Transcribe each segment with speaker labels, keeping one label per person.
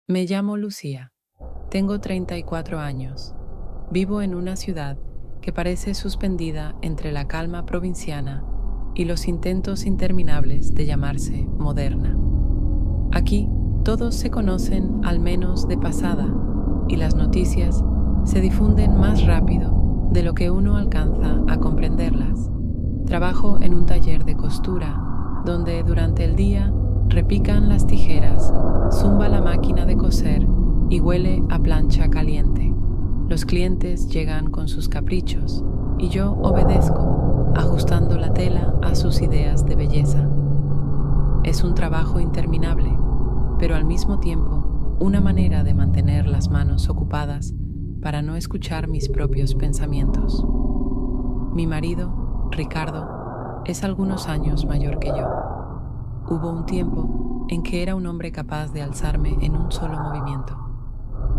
Speaker 1: Me llamo Lucía. Tengo 34 años. Vivo en una ciudad que parece suspendida entre la calma provinciana y los intentos interminables de llamarse moderna. Aquí todos se conocen al menos de pasada y las noticias se difunden más rápido de lo que uno alcanza a comprenderlas. Trabajo en un taller de costura donde durante el día repican las tijeras, zumba la máquina de coser y huele a plancha caliente. Los clientes llegan con sus caprichos y yo obedezco, ajustando la tela a sus ideas de belleza. Es un trabajo interminable, pero al mismo tiempo una manera de mantener las manos ocupadas para no escuchar mis propios pensamientos. Mi marido, Ricardo, es algunos años mayor que yo. Hubo un tiempo en que era un hombre capaz de alzarme en un solo movimiento,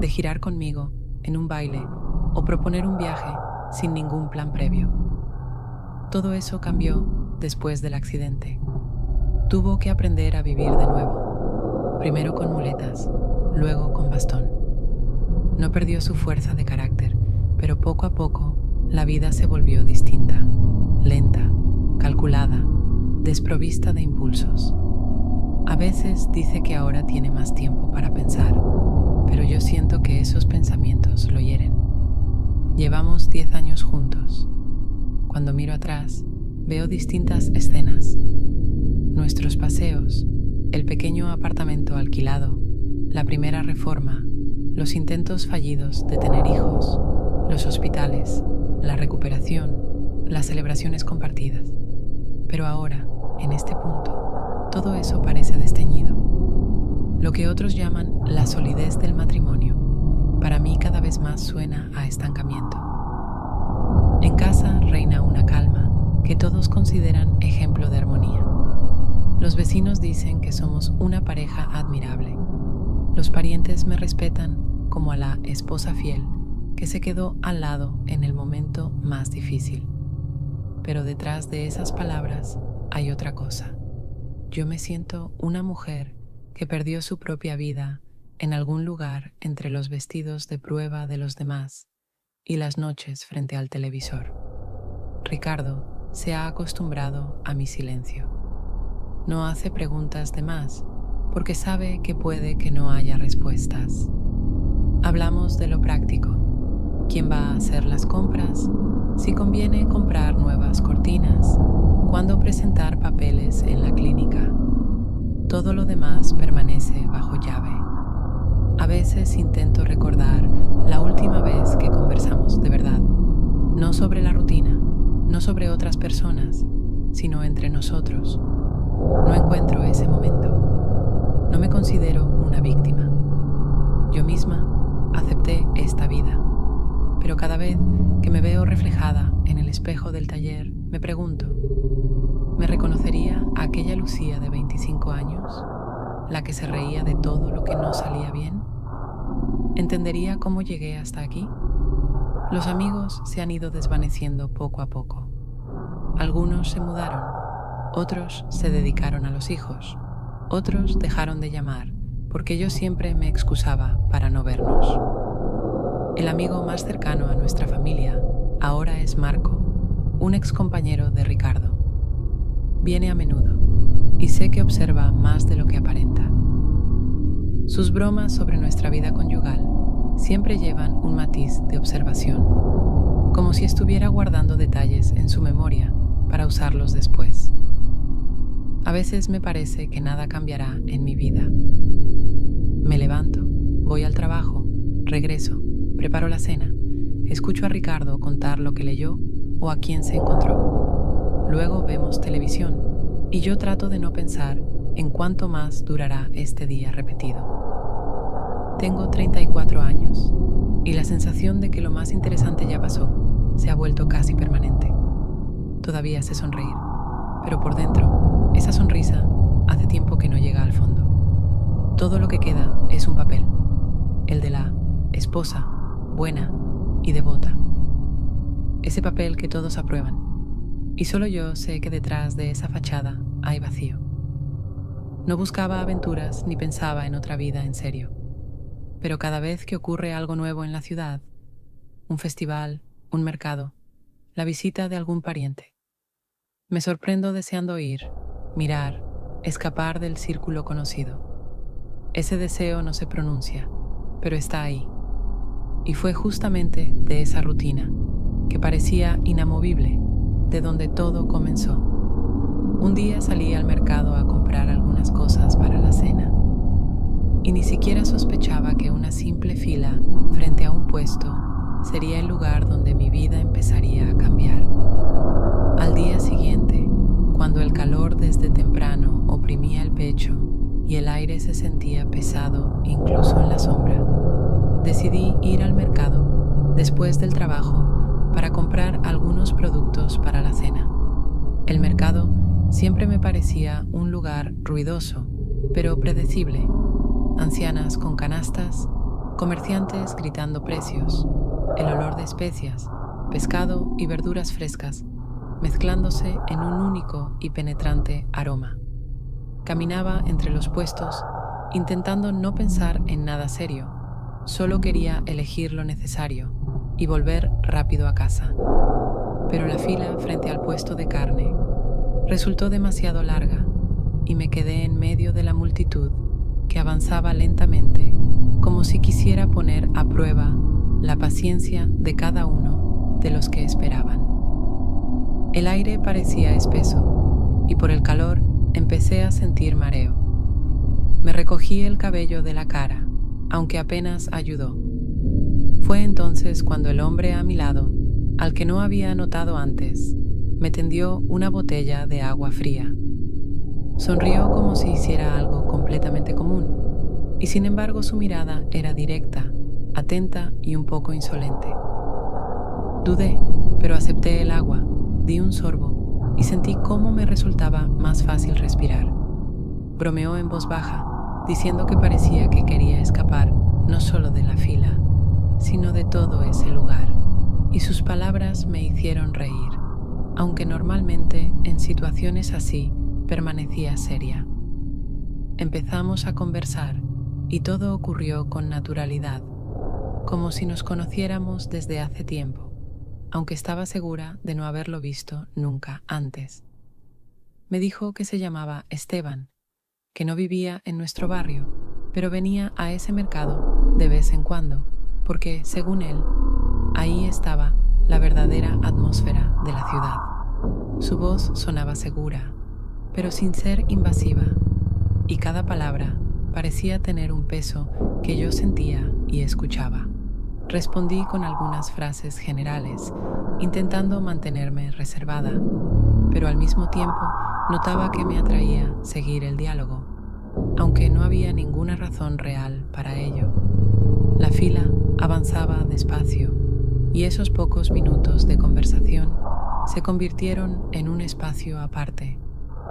Speaker 1: de girar conmigo en un baile o proponer un viaje sin ningún plan previo. Todo eso cambió después del accidente. Tuvo que aprender a vivir de nuevo, primero con muletas, luego con bastón. No perdió su fuerza de carácter, pero poco a poco la vida se volvió distinta, lenta, calculada, desprovista de impulsos. A veces dice que ahora tiene más tiempo para pensar, pero yo siento que esos pensamientos lo hieren. Llevamos 10 años juntos. Cuando miro atrás, veo distintas escenas. Nuestros paseos, el pequeño apartamento alquilado, la primera reforma, los intentos fallidos de tener hijos, los hospitales, la recuperación, las celebraciones compartidas. Pero ahora, en este punto, todo eso parece desteñido. Lo que otros llaman la solidez del matrimonio, para mí cada vez más suena a estancamiento. En casa reina una calma que todos consideran ejemplo de armonía. Los vecinos dicen que somos una pareja admirable. Los parientes me respetan como a la esposa fiel que se quedó al lado en el momento más difícil. Pero detrás de esas palabras hay otra cosa. Yo me siento una mujer que perdió su propia vida en algún lugar entre los vestidos de prueba de los demás y las noches frente al televisor. Ricardo se ha acostumbrado a mi silencio. No hace preguntas de más porque sabe que puede que no haya respuestas. Hablamos de lo práctico. ¿Quién va a hacer las compras? Si conviene comprar nuevas cortinas, cuándo presentar papeles en la clínica. Todo lo demás permanece bajo llave. A veces intento recordar la última vez que conversamos de verdad, no sobre la rutina, no sobre otras personas, sino entre nosotros. No encuentro ese momento. No me considero una víctima. Yo misma acepté esta vida. Pero cada vez que me veo reflejada en el espejo del taller, me pregunto, ¿me reconocería a aquella Lucía de 25 años, la que se reía de todo lo que no salía bien? ¿Entendería cómo llegué hasta aquí? Los amigos se han ido desvaneciendo poco a poco. Algunos se mudaron, otros se dedicaron a los hijos, otros dejaron de llamar porque yo siempre me excusaba para no vernos. El amigo más cercano a nuestra familia ahora es Marco, un excompañero de Ricardo. Viene a menudo y sé que observa más de lo que aparenta. Sus bromas sobre nuestra vida conyugal siempre llevan un matiz de observación, como si estuviera guardando detalles en su memoria para usarlos después. A veces me parece que nada cambiará en mi vida. Me levanto, voy al trabajo, regreso, preparo la cena, escucho a Ricardo contar lo que leyó o a quién se encontró. Luego vemos televisión y yo trato de no pensar en cuánto más durará este día repetido. Tengo 34 años y la sensación de que lo más interesante ya pasó se ha vuelto casi permanente. Todavía sé sonreír, pero por dentro, esa sonrisa hace tiempo que no llega al fondo. Todo lo que queda es un papel, el de la esposa, buena y devota. Ese papel que todos aprueban, y solo yo sé que detrás de esa fachada hay vacío. No buscaba aventuras ni pensaba en otra vida en serio. pero cada vez que ocurre algo nuevo en la ciudad, un festival, un mercado, la visita de algún pariente, me sorprendo deseando ir, mirar, escapar del círculo conocido. Ese deseo no se pronuncia, pero está ahí. Y fue justamente de esa rutina, que parecía inamovible, de donde todo comenzó. Un día salí al mercado a comprar algunas cosas para la cena, y ni siquiera sospechaba que una simple fila frente a un puesto sería el lugar donde mi vida empezaría a cambiar. Al día siguiente, cuando el calor desde temprano oprimía el pecho y el aire se sentía pesado incluso en la sombra, decidí ir al mercado después del trabajo para comprar algunos productos para la cena. El mercado siempre me parecía un lugar ruidoso, pero predecible. Ancianas con canastas, comerciantes gritando precios, el olor de especias, pescado y verduras frescas, mezclándose en un único y penetrante aroma. Caminaba entre los puestos, intentando no pensar en nada serio. Solo quería elegir lo necesario y volver rápido a casa. Pero la fila frente al puesto de carne resultó demasiado larga y me quedé en medio de la multitud que avanzaba lentamente, como si quisiera poner a prueba la paciencia de cada uno de los que esperaban. El aire parecía espeso y por el calor empecé a sentir mareo. Me recogí el cabello de la cara, aunque apenas ayudó. Fue entonces cuando el hombre a mi lado, al que no había notado antes, me tendió una botella de agua fría. Sonrió como si hiciera algo completamente común, y sin embargo su mirada era directa, atenta y un poco insolente. Dudé, pero acepté el agua, di un sorbo y sentí cómo me resultaba más fácil respirar. Bromeó en voz baja, diciendo que parecía que quería escapar no solo de la fila, sino de todo ese lugar, y sus palabras me hicieron reír, aunque normalmente en situaciones así permanecía seria. Empezamos a conversar y todo ocurrió con naturalidad, como si nos conociéramos desde hace tiempo, aunque estaba segura de no haberlo visto nunca antes. Me dijo que se llamaba Esteban, que no vivía en nuestro barrio, pero venía a ese mercado de vez en cuando, porque, según él, ahí estaba la verdadera atmósfera de la ciudad. Su voz sonaba segura, pero sin ser invasiva, y cada palabra parecía tener un peso que yo sentía y escuchaba. Respondí con algunas frases generales, intentando mantenerme reservada, pero al mismo tiempo notaba que me atraía seguir el diálogo, aunque no había ninguna razón real para ello. La fila avanzaba despacio, y esos pocos minutos de conversación se convirtieron en un espacio aparte,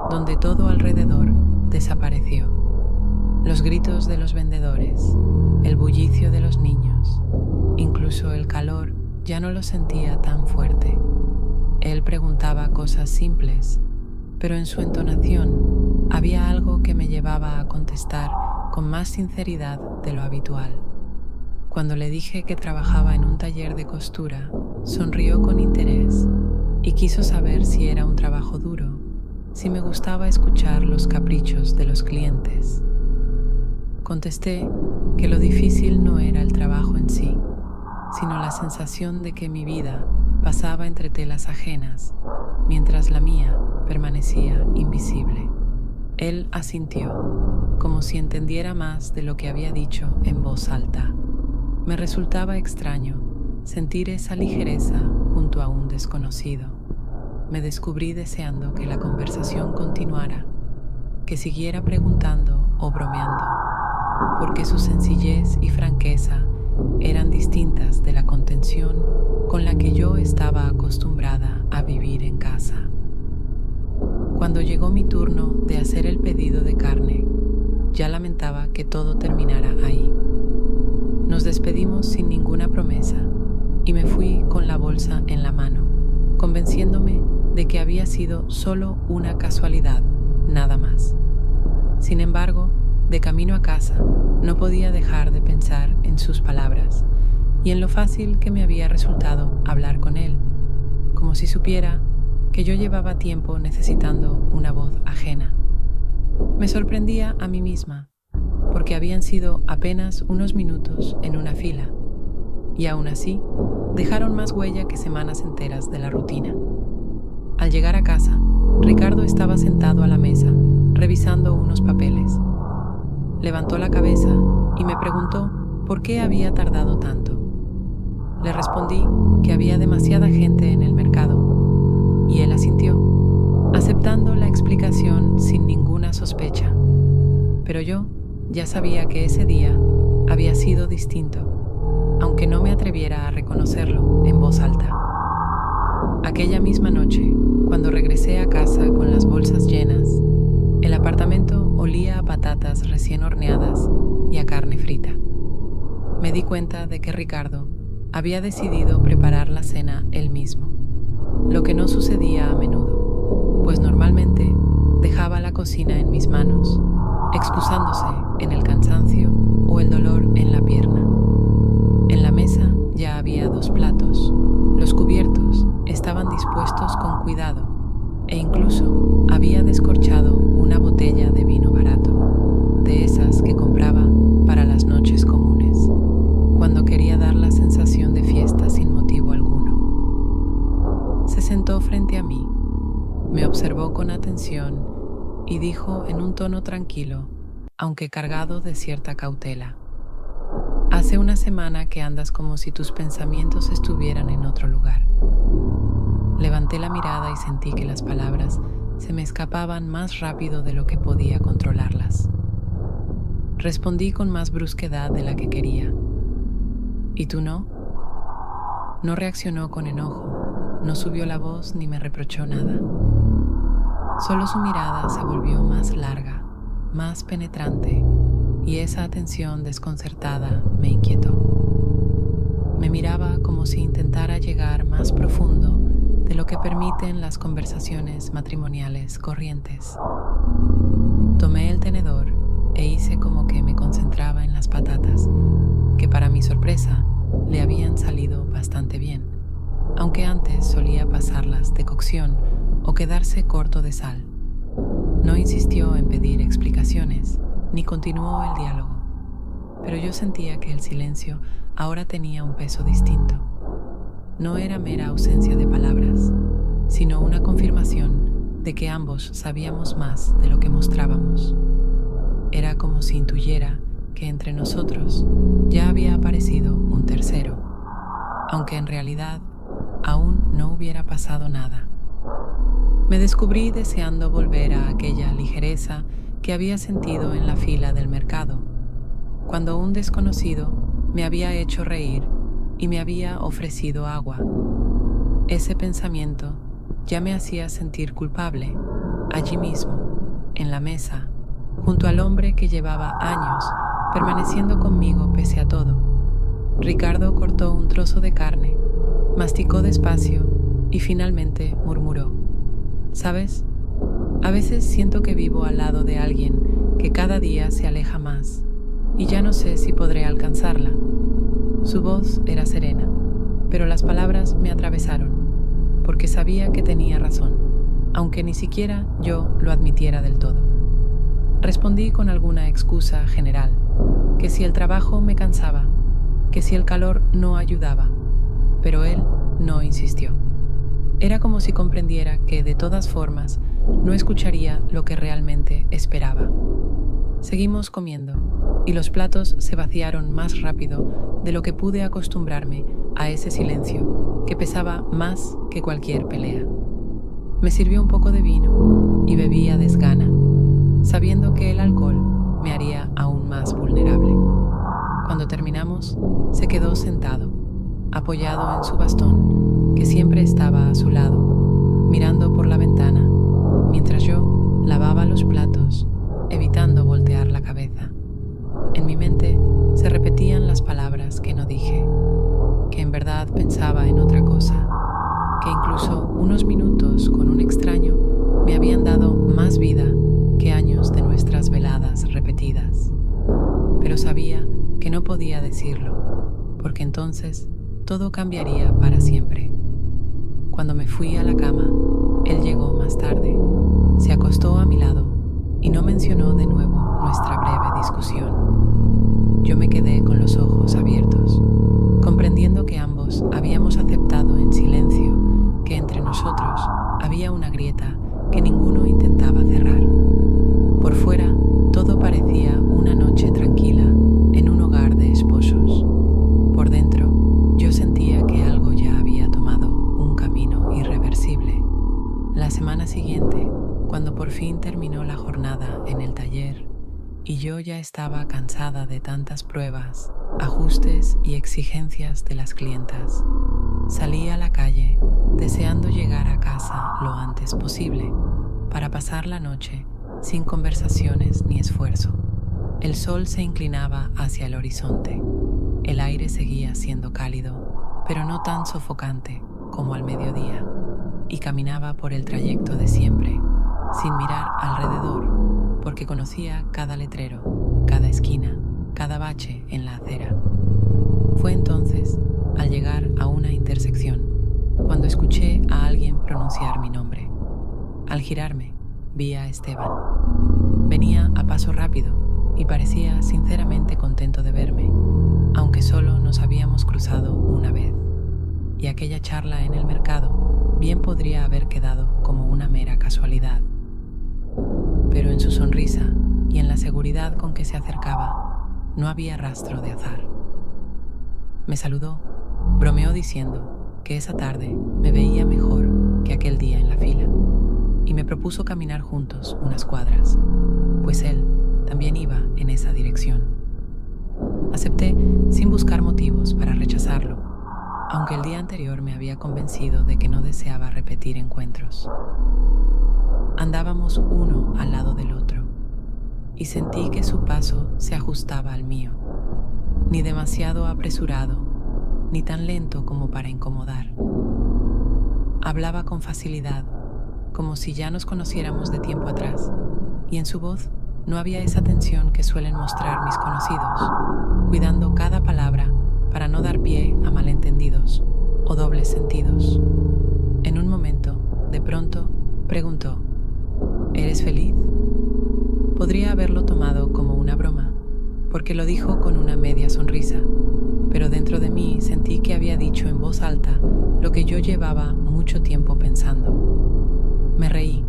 Speaker 1: donde todo alrededor desapareció. Los gritos de los vendedores, el bullicio de los niños, incluso el calor ya no lo sentía tan fuerte. Él preguntaba cosas simples, pero en su entonación había algo que me llevaba a contestar con más sinceridad de lo habitual. Cuando le dije que trabajaba en un taller de costura, sonrió con interés y quiso saber si era un trabajo duro, si me gustaba escuchar los caprichos de los clientes. Contesté que lo difícil no era el trabajo en sí, sino la sensación de que mi vida pasaba entre telas ajenas, mientras la mía permanecía invisible. Él asintió, como si entendiera más de lo que había dicho en voz alta. Me resultaba extraño sentir esa ligereza junto a un desconocido. Me descubrí deseando que la conversación continuara, que siguiera preguntando o bromeando, porque su sencillez y franqueza eran distintas de la contención con la que yo estaba acostumbrada a vivir en casa. Cuando llegó mi turno de hacer el pedido de carne, ya lamentaba que todo terminara ahí. Nos despedimos sin ninguna promesa y me fui con la bolsa en la mano, convenciéndome de que había sido solo una casualidad, nada más. Sin embargo, de camino a casa, no podía dejar de pensar sus palabras y en lo fácil que me había resultado hablar con él, como si supiera que yo llevaba tiempo necesitando una voz ajena. Me sorprendía a mí misma, porque habían sido apenas unos minutos en una fila, y aún así dejaron más huella que semanas enteras de la rutina. Al llegar a casa, Ricardo estaba sentado a la mesa, revisando unos papeles. Levantó la cabeza y me preguntó por qué había tardado tanto. Le respondí que había demasiada gente en el mercado, y él asintió, aceptando la explicación sin ninguna sospecha. Pero yo ya sabía que ese día había sido distinto, aunque no me atreviera a reconocerlo en voz alta. Aquella misma noche, cuando regresé a casa con las bolsas llenas, el apartamento olía a patatas recién horneadas y a carne frita. Me di cuenta de que Ricardo había decidido preparar la cena él mismo, lo que no sucedía a menudo, pues normalmente dejaba la cocina en mis manos, excusándose en el cansancio o el dolor en la pierna. En la mesa ya había 2 platos. Los cubiertos estaban dispuestos con cuidado e incluso había descorchado una botella de vino barato, de esas que compraba para las noches comunes, cuando quería dar la sensación de fiesta sin motivo alguno. Se sentó frente a mí, me observó con atención y dijo en un tono tranquilo, aunque cargado de cierta cautela: hace una semana que andas como si tus pensamientos estuvieran en otro lugar. Levanté la mirada y sentí que las palabras se me escapaban más rápido de lo que podía controlarlas. Respondí con más brusquedad de la que quería. ¿Y tú no? No reaccionó con enojo, no subió la voz ni me reprochó nada. Solo su mirada se volvió más larga, más penetrante, y esa atención desconcertada me inquietó. Me miraba como si intentara llegar más profundo de lo que permiten las conversaciones matrimoniales corrientes. Tomé el tenedor e hice como que me concentraba en las patatas, que para mi sorpresa le habían salido bastante bien, aunque antes solía pasarlas de cocción o quedarse corto de sal. No insistió en pedir explicaciones, ni continuó el diálogo, pero yo sentía que el silencio ahora tenía un peso distinto. No era mera ausencia de palabras, sino una confirmación de que ambos sabíamos más de lo que mostrábamos. Era como si intuyera que entre nosotros ya había aparecido un tercero, aunque en realidad aún no hubiera pasado nada. Me descubrí deseando volver a aquella ligereza que había sentido en la fila del mercado, cuando un desconocido me había hecho reír y me había ofrecido agua. Ese pensamiento ya me hacía sentir culpable, allí mismo, en la mesa, junto al hombre que llevaba años permaneciendo conmigo pese a todo. Ricardo cortó un trozo de carne, masticó despacio y finalmente murmuró: ¿sabes? A veces siento que vivo al lado de alguien que cada día se aleja más y ya no sé si podré alcanzarla. Su voz era serena, pero las palabras me atravesaron, porque sabía que tenía razón, aunque ni siquiera yo lo admitiera del todo. Respondí con alguna excusa general, que si el trabajo me cansaba, que si el calor no ayudaba, pero él no insistió. Era como si comprendiera que, de todas formas, no escucharía lo que realmente esperaba. Seguimos comiendo, y los platos se vaciaron más rápido de lo que pude acostumbrarme a ese silencio, que pesaba más que cualquier pelea. Me sirvió un poco de vino y bebí a desgana, sabiendo que el alcohol me haría aún más vulnerable. Cuando terminamos, se quedó sentado, apoyado en su bastón, que siempre estaba a su lado, mirando por la ventana, mientras yo lavaba los platos, evitando voltear la cabeza. En mi mente se repetían las palabras que no dije, que en verdad pensaba en otra cosa, que incluso unos minutos con un extraño me habían dado más vida que años de nuestras veladas repetidas. Pero sabía que no no podía decirlo, porque entonces todo cambiaría para siempre. Cuando me fui a la cama, él llegó más tarde, se acostó a mi lado y no mencionó de nuevo nuestra breve discusión. Yo me quedé con los ojos abiertos, comprendiendo que ambos habíamos aceptado en silencio que entre nosotros había una grieta que ninguno intentaba cerrar. Por fuera, todo parecía una noche tranquila en un hogar de esposos. Por dentro, yo sentía que algo ya había tomado un camino irreversible. La semana siguiente, cuando por fin terminó la jornada en el taller y yo ya estaba cansada de tantas pruebas, ajustes y exigencias de las clientas, salí a la calle deseando llegar a casa lo antes posible para pasar la noche sin conversaciones ni esfuerzo. El sol se inclinaba hacia el horizonte. El aire seguía siendo cálido, pero no tan sofocante como al mediodía, y caminaba por el trayecto de siempre, sin mirar alrededor, porque conocía cada letrero, cada esquina, cada bache en la acera. Fue entonces, al llegar a una intersección, cuando escuché a alguien pronunciar mi nombre. Al girarme, vi a Esteban. Venía a paso rápido y parecía sinceramente contento de verme, aunque solo nos habíamos cruzado una vez, y aquella charla en el mercado bien podría haber quedado como una mera casualidad. Pero en su sonrisa y en la seguridad con que se acercaba, no había rastro de azar. Me saludó, bromeó diciendo que esa tarde me veía mejor que aquel día en la fila, y me propuso caminar juntos unas cuadras, pues él también iba en esa dirección. Acepté sin buscar motivos para rechazarlo, aunque el día anterior me había convencido de que no deseaba repetir encuentros. Andábamos uno al lado del otro, y sentí que su paso se ajustaba al mío, ni demasiado apresurado, ni tan lento como para incomodar. Hablaba con facilidad, como si ya nos conociéramos de tiempo atrás, y en su voz no había esa tensión que suelen mostrar mis conocidos, cuidando cada palabra para no dar pie a malentendidos o dobles sentidos. En un momento, de pronto, preguntó: ¿eres feliz? Podría haberlo tomado como una broma, porque lo dijo con una media sonrisa, pero dentro de mí sentí que había dicho en voz alta lo que yo llevaba mucho tiempo pensando. Me reí,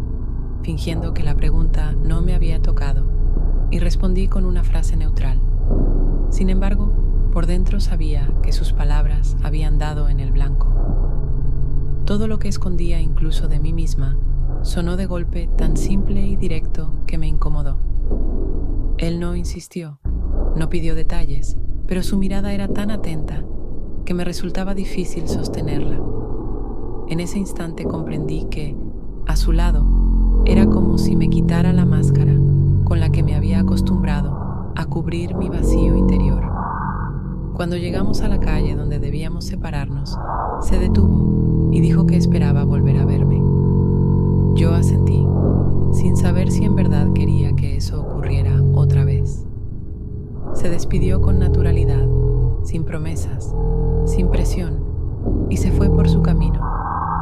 Speaker 1: fingiendo que la pregunta no me había tocado, y respondí con una frase neutral. Sin embargo, por dentro sabía que sus palabras habían dado en el blanco. Todo lo que escondía incluso de mí misma sonó de golpe tan simple y directo que me incomodó. Él no insistió, no pidió detalles, pero su mirada era tan atenta que me resultaba difícil sostenerla. En ese instante comprendí que, a su lado, era como si me quitara la máscara con la que me había acostumbrado a cubrir mi vacío interior. Cuando llegamos a la calle donde debíamos separarnos, se detuvo y dijo que esperaba volver a verme. Yo asentí, sin saber si en verdad quería que eso ocurriera otra vez. Se despidió con naturalidad, sin promesas, sin presión, y se fue por su camino,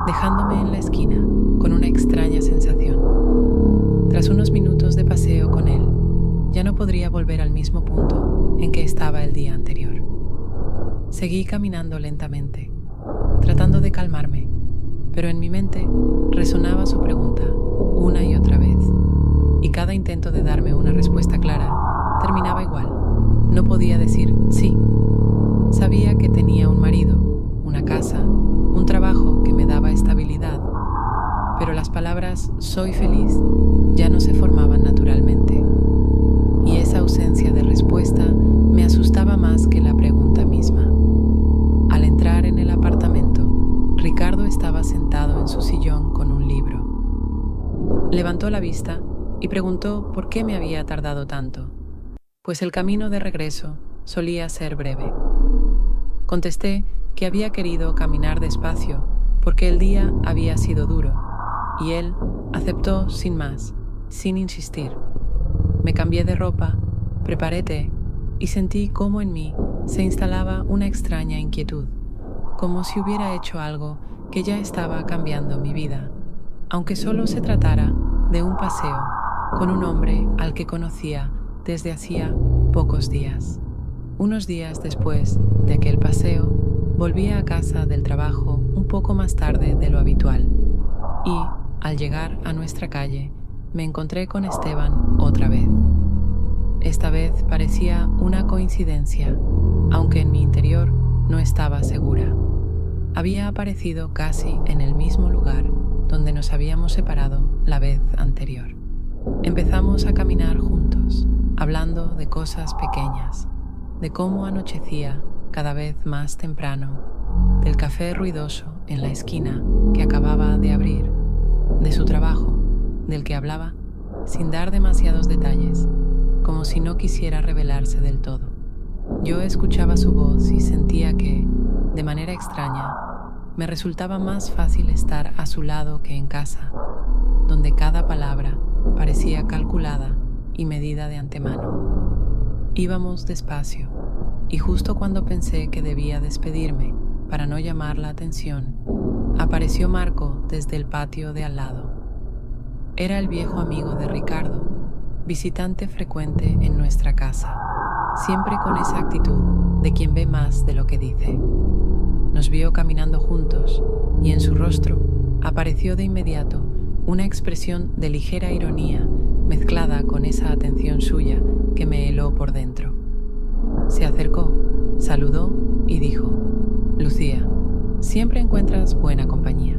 Speaker 1: dejándome en la esquina con una extraña sensación. Tras unos minutos de paseo con él, ya no podría volver al mismo punto en que estaba el día anterior. Seguí caminando lentamente, tratando de calmarme, pero en mi mente resonaba su pregunta una y otra vez, y cada intento de darme una respuesta clara terminaba igual. No podía decir sí. Sabía que tenía un marido, una casa, un trabajo que me daba estabilidad, pero las palabras "soy feliz" ya no se formaban naturalmente, y esa ausencia de respuesta me asustaba más que la pregunta misma. Al entrar en el apartamento, Ricardo estaba sentado en su sillón con un libro. Levantó la vista y preguntó por qué me había tardado tanto, pues el camino de regreso solía ser breve. Contesté que había querido caminar despacio porque el día había sido duro, y él aceptó sin más, sin insistir. Me cambié de ropa, preparé té y sentí cómo en mí se instalaba una extraña inquietud, como si hubiera hecho algo que ya estaba cambiando mi vida, aunque solo se tratara de un paseo con un hombre al que conocía desde hacía pocos días. Unos días después de aquel paseo, volví a casa del trabajo un poco más tarde de lo habitual y, al llegar a nuestra calle, me encontré con Esteban otra vez. Esta vez parecía una coincidencia, aunque en mi interior no estaba segura. Había aparecido casi en el mismo lugar donde nos habíamos separado la vez anterior. Empezamos a caminar juntos, hablando de cosas pequeñas, de cómo anochecía cada vez más temprano, del café ruidoso en la esquina que acababa de abrir, de su trabajo, del que hablaba sin dar demasiados detalles, como si no quisiera revelarse del todo. Yo escuchaba su voz y sentía que, de manera extraña, me resultaba más fácil estar a su lado que en casa, donde cada palabra parecía calculada y medida de antemano. Íbamos despacio, y justo cuando pensé que debía despedirme para no llamar la atención, apareció Marco desde el patio de al lado. Era el viejo amigo de Ricardo, visitante frecuente en nuestra casa, siempre con esa actitud de quien ve más de lo que dice. Nos vio caminando juntos y en su rostro apareció de inmediato una expresión de ligera ironía mezclada con esa atención suya que me heló por dentro. Se acercó, saludó y dijo: «Lucía, siempre encuentras buena compañía».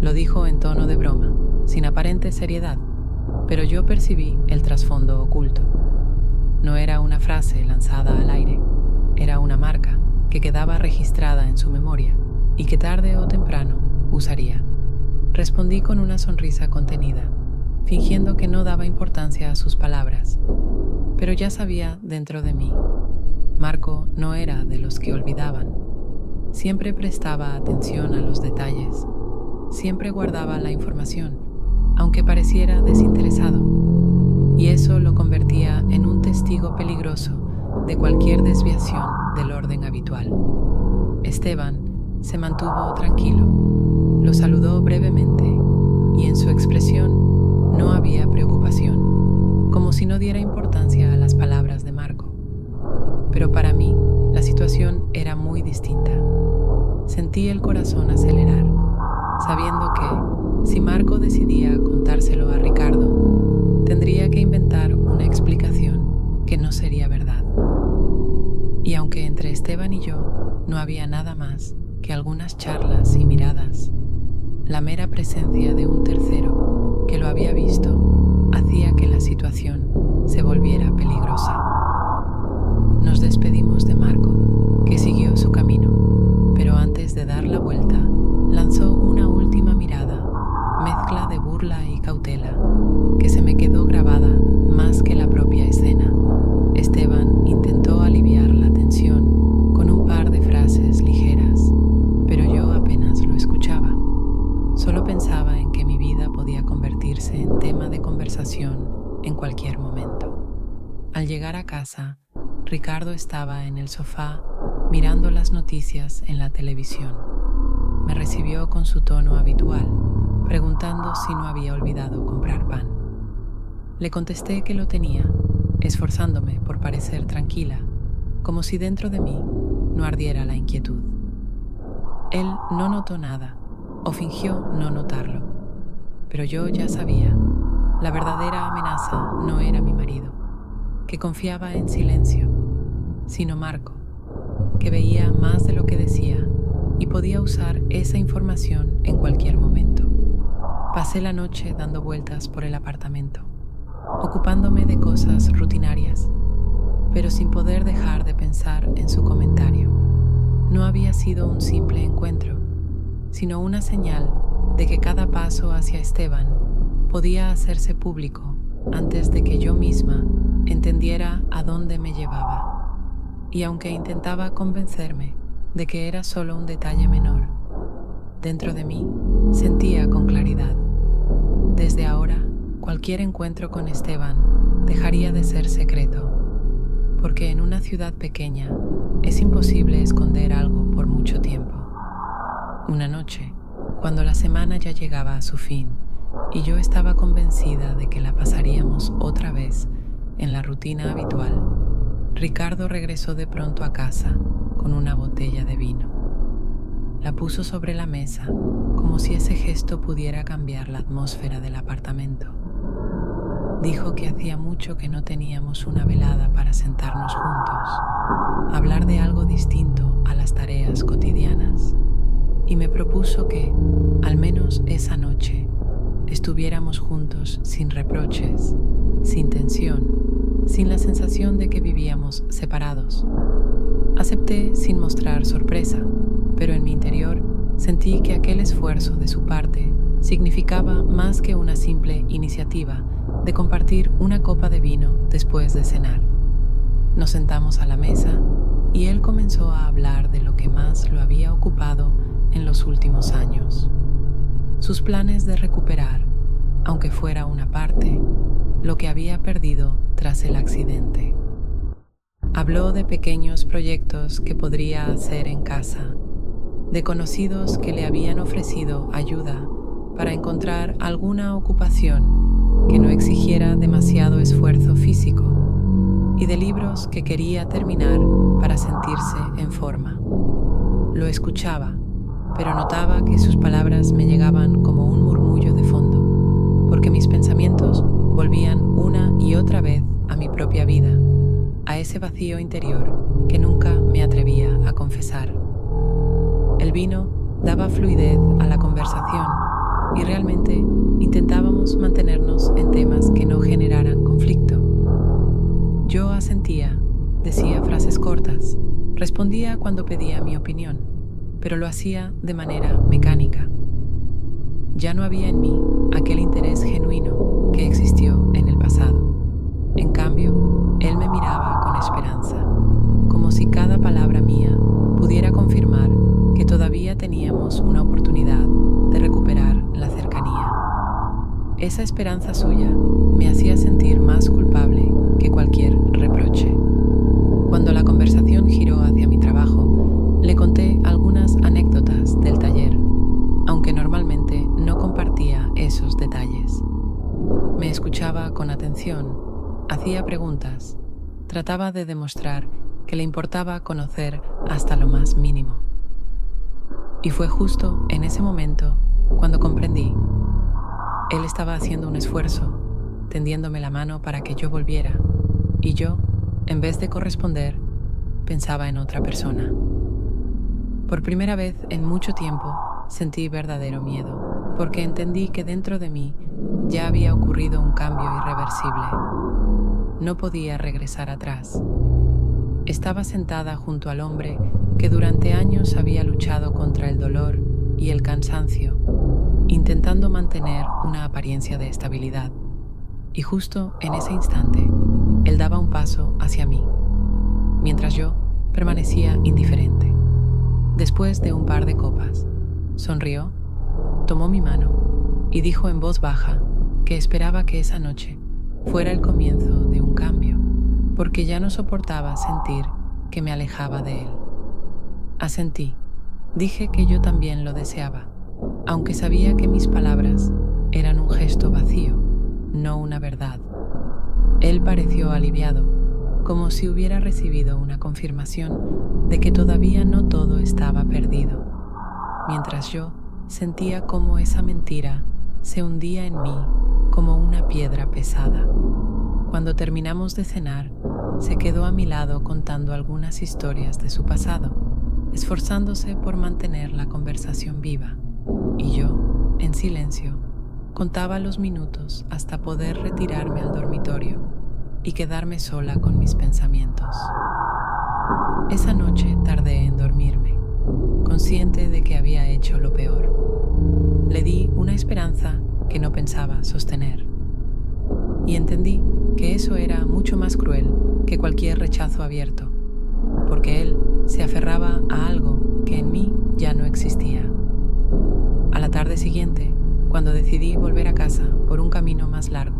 Speaker 1: Lo dijo en tono de broma, sin aparente seriedad, pero yo percibí el trasfondo oculto. No era una frase lanzada al aire, era una marca que quedaba registrada en su memoria y que tarde o temprano usaría. Respondí con una sonrisa contenida, fingiendo que no daba importancia a sus palabras, pero ya sabía dentro de mí. Marco no era de los que olvidaban. Siempre prestaba atención a los detalles, siempre guardaba la información, aunque pareciera desinteresado, y eso lo convertía en un testigo peligroso de cualquier desviación del orden habitual. Esteban se mantuvo tranquilo, lo saludó brevemente y en su expresión no había preocupación, como si no diera importancia a las palabras de Marco. Pero para mí la situación era muy distinta. Sentí el corazón acelerar, sabiendo que, si Marco decidía contárselo a Ricardo, tendría que inventar una explicación que no sería verdad. Y aunque entre Esteban y yo no había nada más que algunas charlas y miradas, la mera presencia de un tercero que lo había visto hacía que la situación se volviera peligrosa. Nos despedimos de Marco, que siguió su camino, pero antes de dar la vuelta, lanzó una última mirada, mezcla de burla y cautela, que se me quedó grabada más que la propia escena. Esteban intentó aliviar la tensión con un par de frases ligeras, pero yo apenas lo escuchaba. Solo pensaba en que mi vida podía convertirse en tema de conversación en cualquier momento. Al llegar a casa, Ricardo estaba en el sofá mirando las noticias en la televisión. Me recibió con su tono habitual, preguntando si no había olvidado comprar pan. Le contesté que lo tenía, esforzándome por parecer tranquila, como si dentro de mí no ardiera la inquietud. Él no notó nada, o fingió no notarlo, pero yo ya sabía, la verdadera amenaza no era mi marido, que confiaba en silencio, sino Marco, que veía más de lo que decía y podía usar esa información en cualquier momento. Pasé la noche dando vueltas por el apartamento, ocupándome de cosas rutinarias, pero sin poder dejar de pensar en su comentario. No había sido un simple encuentro, sino una señal de que cada paso hacia Esteban podía hacerse público antes de que yo misma entendiera a dónde me llevaba. Y aunque intentaba convencerme de que era solo un detalle menor, dentro de mí sentía con claridad: desde ahora, cualquier encuentro con Esteban dejaría de ser secreto. porque en una ciudad pequeña es imposible esconder algo por mucho tiempo. Una noche, cuando la semana ya llegaba a su fin y yo estaba convencida de que la pasaríamos otra vez en la rutina habitual, Ricardo regresó de pronto a casa con una botella de vino. La puso sobre la mesa como si ese gesto pudiera cambiar la atmósfera del apartamento. Dijo que hacía mucho que no teníamos una velada para sentarnos juntos, hablar de algo distinto a las tareas cotidianas, y me propuso que, al menos esa noche, estuviéramos juntos sin reproches, sin tensión, sin la sensación de que vivíamos separados. Acepté sin mostrar sorpresa, pero en mi interior sentí que aquel esfuerzo de su parte significaba más que una simple iniciativa de compartir una copa de vino después de cenar. Nos sentamos a la mesa y él comenzó a hablar de lo que más lo había ocupado en los últimos años. Sus planes de recuperar, aunque fuera una parte, lo que había perdido tras el accidente. Habló de pequeños proyectos que podría hacer en casa, de conocidos que le habían ofrecido ayuda para encontrar alguna ocupación que no exigiera demasiado esfuerzo físico, y de libros que quería terminar para sentirse en forma. Lo escuchaba, pero notaba que sus palabras me llegaban como un murmullo de fondo, porque mis pensamientos volvían una y otra vez a mi propia vida, a ese vacío interior que nunca me atrevía a confesar. El vino daba fluidez a la conversación y realmente intentábamos mantenernos en temas que no generaran conflicto. Yo asentía, decía frases cortas, respondía cuando pedía mi opinión, pero lo hacía de manera mecánica. Ya no había en mí aquel interés genuino que existió en el pasado. En cambio, él me miraba con esperanza, como si cada palabra mía pudiera confirmar que todavía teníamos una oportunidad de recuperar la cercanía. Esa esperanza suya me hacía sentir más culpable que cualquier reproche. Cuando la conversación giró hacia mi trabajo, le conté algunas anécdotas del taller, aunque normalmente no compartía esos detalles. Me escuchaba con atención, hacía preguntas, trataba de demostrar que le importaba conocer hasta lo más mínimo. Y fue justo en ese momento cuando comprendí. Él estaba haciendo un esfuerzo, tendiéndome la mano para que yo volviera, y yo, en vez de corresponder, pensaba en otra persona. Por primera vez en mucho tiempo sentí verdadero miedo, porque entendí que dentro de mí ya había ocurrido un cambio irreversible. No podía regresar atrás. Estaba sentada junto al hombre que durante años había luchado contra el dolor y el cansancio, intentando mantener una apariencia de estabilidad. Y justo en ese instante, él daba un paso hacia mí, mientras yo permanecía indiferente. Después de un par de copas, sonrió, tomó mi mano y dijo en voz baja que esperaba que esa noche fuera el comienzo de un cambio, porque ya no soportaba sentir que me alejaba de él. Asentí, dije que yo también lo deseaba, aunque sabía que mis palabras eran un gesto vacío, no una verdad. Él pareció aliviado, como si hubiera recibido una confirmación de que todavía no todo estaba perdido, mientras yo sentía cómo esa mentira se hundía en mí como una piedra pesada. Cuando terminamos de cenar, se quedó a mi lado contando algunas historias de su pasado, esforzándose por mantener la conversación viva, y yo, en silencio, contaba los minutos hasta poder retirarme al dormitorio y quedarme sola con mis pensamientos. Esa noche tardé en dormirme, consciente de que había hecho lo peor. Le di una esperanza que no pensaba sostener, y entendí que eso era mucho más cruel que cualquier rechazo abierto, porque él se aferraba a algo que en mí ya no existía. A la tarde siguiente, cuando decidí volver a casa por un camino más largo,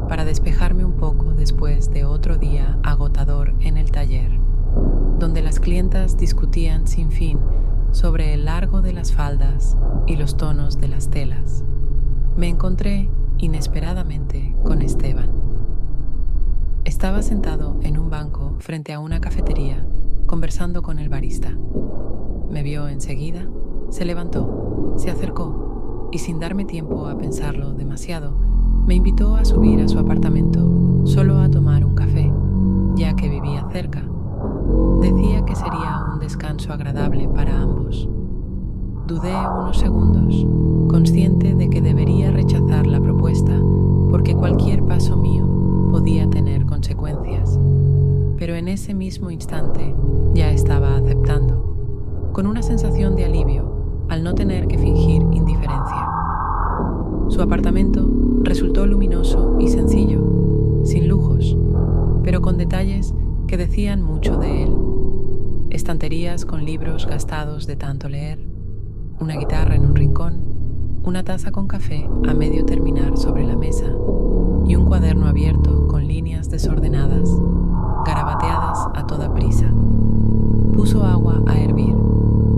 Speaker 1: para despejarme un poco después de otro día agotador en el taller, donde las clientas discutían sin fin sobre el largo de las faldas y los tonos de las telas. Me encontré inesperadamente con Esteban. Estaba sentado en un banco frente a una cafetería, conversando con el barista. Me vio enseguida, se levantó, se acercó y sin darme tiempo a pensarlo demasiado, me invitó a subir a su apartamento solo a tomar un café, ya que vivía cerca. Decía que sería un descanso agradable para ambos. Dudé unos segundos, consciente de que debería rechazar la propuesta porque cualquier paso mío podía tener consecuencias. Pero en ese mismo instante ya estaba aceptando, con una sensación de alivio al no tener que fingir indiferencia. Su apartamento resultó luminoso y sencillo, sin lujos, pero con detalles que decían mucho de él. Estanterías con libros gastados de tanto leer, una guitarra en un rincón, una taza con café a medio terminar sobre la mesa y un cuaderno abierto con líneas desordenadas, garabateadas a toda prisa. Puso agua a hervir.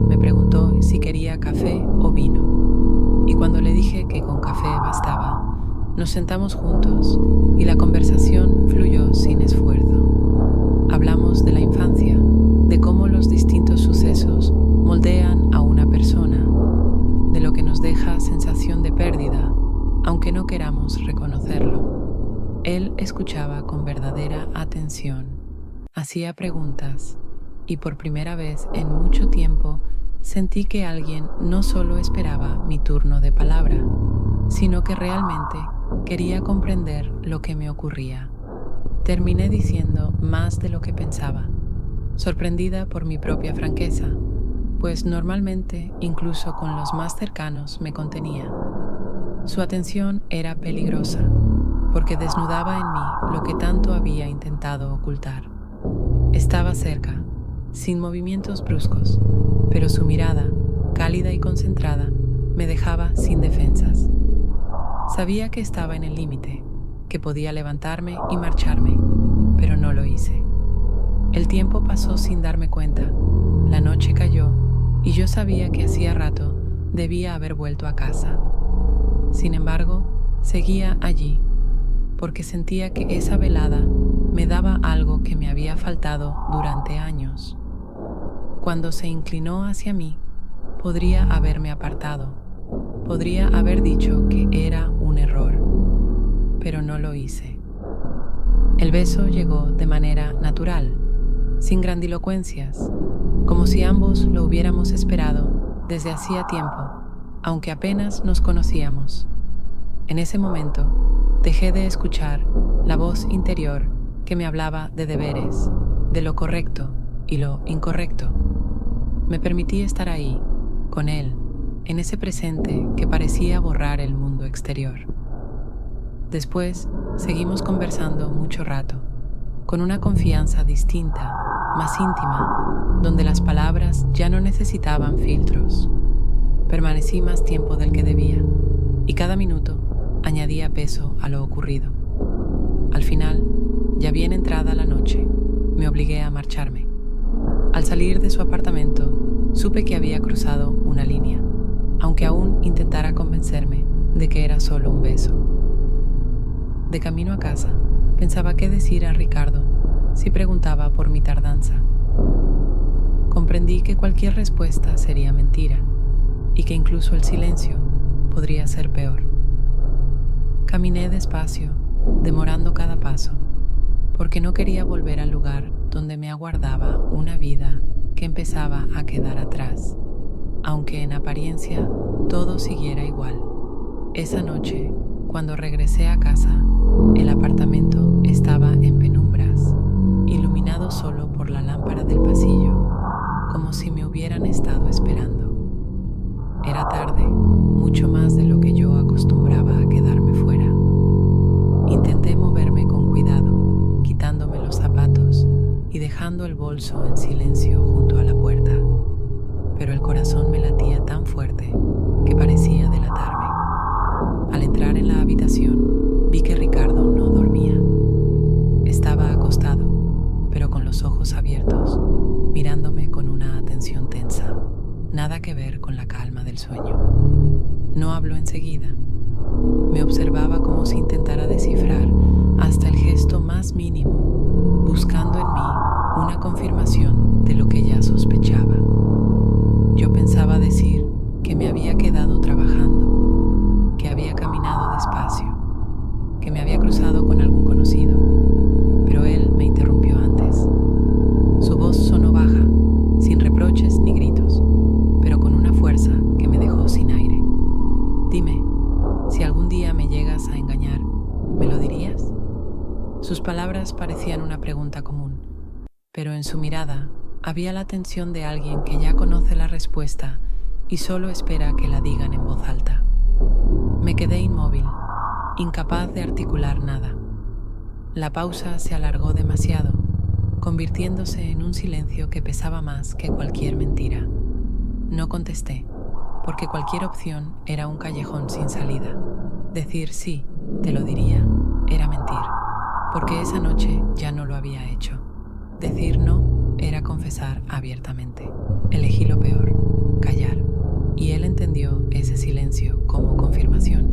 Speaker 1: Me preguntó si quería café o vino, y cuando le dije que con café bastaba, nos sentamos juntos y la conversación fluyó sin esfuerzo. Hablamos de la infancia, de cómo los distintos sucesos moldean a una persona, de lo que nos deja sensación de pérdida, aunque no queramos reconocerlo. Él escuchaba con verdadera atención, hacía preguntas, y por primera vez en mucho tiempo sentí que alguien no solo esperaba mi turno de palabra, sino que realmente quería comprender lo que me ocurría. Terminé diciendo más de lo que pensaba, sorprendida por mi propia franqueza, pues normalmente, incluso con los más cercanos, me contenía. Su atención era peligrosa, porque desnudaba en mí lo que tanto había intentado ocultar. Estaba cerca, sin movimientos bruscos, pero su mirada, cálida y concentrada, me dejaba sin defensas. Sabía que estaba en el límite, que podía levantarme y marcharme, pero no lo hice. El tiempo pasó sin darme cuenta, la noche cayó y yo sabía que hacía rato debía haber vuelto a casa. Sin embargo, seguía allí, porque sentía que esa velada me daba algo que me había faltado durante años. Cuando se inclinó hacia mí, podría haberme apartado, podría haber dicho que era un error, pero no lo hice. El beso llegó de manera natural, sin grandilocuencias, como si ambos lo hubiéramos esperado desde hacía tiempo, aunque apenas nos conocíamos. En ese momento, dejé de escuchar la voz interior que me hablaba de deberes, de lo correcto y lo incorrecto. Me permití estar ahí, con él, en ese presente que parecía borrar el mundo exterior. Después, seguimos conversando mucho rato, con una confianza distinta, más íntima, donde las palabras ya no necesitaban filtros. Permanecí más tiempo del que debía, y cada minuto añadía peso a lo ocurrido. Al final, ya bien entrada la noche, me obligué a marcharme. Al salir de su apartamento, supe que había cruzado una línea, aunque aún intentara convencerme de que era solo un beso. De camino a casa, pensaba qué decir a Ricardo si preguntaba por mi tardanza. Comprendí que cualquier respuesta sería mentira y que incluso el silencio podría ser peor. Caminé despacio, demorando cada paso, porque no quería volver al lugar donde me aguardaba una vida que empezaba a quedar atrás, aunque en apariencia todo siguiera igual. Esa noche, cuando regresé a casa, el apartamento estaba en penumbras, iluminado solo por la lámpara del pasillo, como si me hubieran estado esperando. Era tarde, mucho más de lo que yo acostumbraba a quedarme fuera. Intenté moverme con cuidado, quitándome los zapatos y dejando el bolso en silencio junto a la puerta, pero el corazón me latía tan fuerte que parecía delatarme. Al entrar en la habitación, vi que Ricardo no nada que ver con la calma del sueño. No habló enseguida. Me observaba como si intentara descifrar hasta el gesto más mínimo, buscando en mí una confirmación de lo que ya sospechaba. Yo pensaba decir que me había quedado trabajando, que había caminado despacio, que me había cruzado con algún conocido, pero él me interrumpió antes. Su voz sonó baja, sin reproches ni gritos, pero con una fuerza que me dejó sin aire. Dime, si algún día me llegas a engañar, ¿me lo dirías? Sus palabras parecían una pregunta común, pero en su mirada había la tensión de alguien que ya conoce la respuesta y solo espera que la digan en voz alta. Me quedé inmóvil, incapaz de articular nada. La pausa se alargó demasiado, convirtiéndose en un silencio que pesaba más que cualquier mentira. No contesté, porque cualquier opción era un callejón sin salida. Decir sí, te lo diría, era mentir, porque esa noche ya no lo había hecho. Decir no era confesar abiertamente. Elegí lo peor, callar, y él entendió ese silencio como confirmación.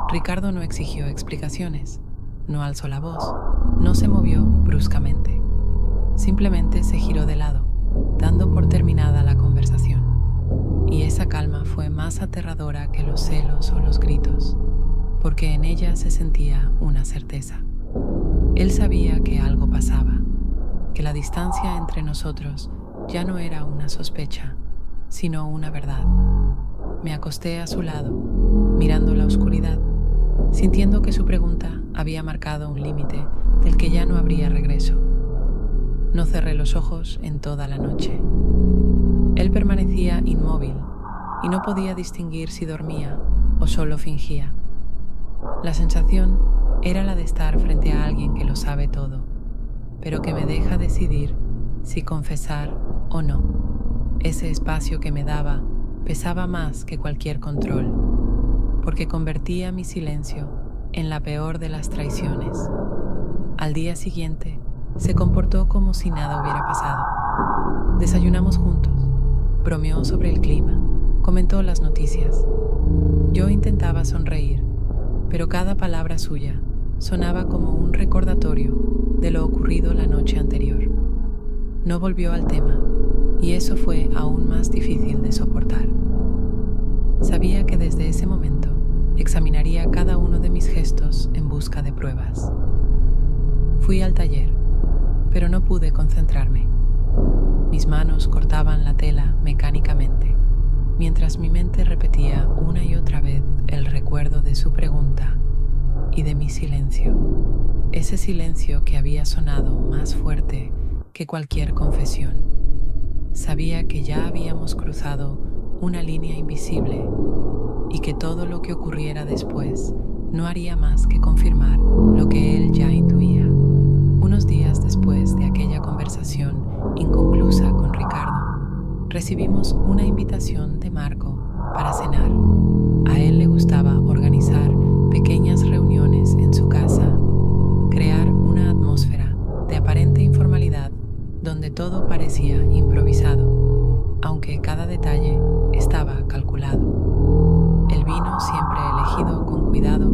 Speaker 1: Ricardo no exigió explicaciones, no alzó la voz, no se movió bruscamente. Simplemente se giró de lado, dando por terminada la conversación. Y esa calma fue más aterradora que los celos o los gritos, porque en ella se sentía una certeza. Él sabía que algo pasaba, que la distancia entre nosotros ya no era una sospecha, sino una verdad. Me acosté a su lado, mirando la oscuridad, sintiendo que su pregunta había marcado un límite del que ya no habría regreso. No cerré los ojos en toda la noche. Él permanecía inmóvil y no podía distinguir si dormía o solo fingía. La sensación era la de estar frente a alguien que lo sabe todo, pero que me deja decidir si confesar o no. Ese espacio que me daba pesaba más que cualquier control, porque convertía mi silencio en la peor de las traiciones. Al día siguiente, se comportó como si nada hubiera pasado. Desayunamos juntos, bromeó sobre el clima, comentó las noticias. Yo intentaba sonreír, pero cada palabra suya sonaba como un recordatorio de lo ocurrido la noche anterior. No volvió al tema, y eso fue aún más difícil de soportar. Sabía que desde ese momento examinaría cada uno de mis gestos en busca de pruebas. Fui al taller, pero no pude concentrarme. Mis manos cortaban la tela mecánicamente, mientras mi mente repetía una y otra vez el recuerdo de su pregunta y de mi silencio. Ese silencio que había sonado más fuerte que cualquier confesión. Sabía que ya habíamos cruzado una línea invisible y que todo lo que ocurriera después no haría más que confirmar lo que él ya intuía. Unos días después de aquella conversación inconclusa con Ricardo, recibimos una invitación de Marco para cenar. A él le gustaba organizar pequeñas reuniones en su casa, crear una atmósfera de aparente informalidad donde todo parecía improvisado, aunque cada detalle estaba calculado. El vino siempre elegido con cuidado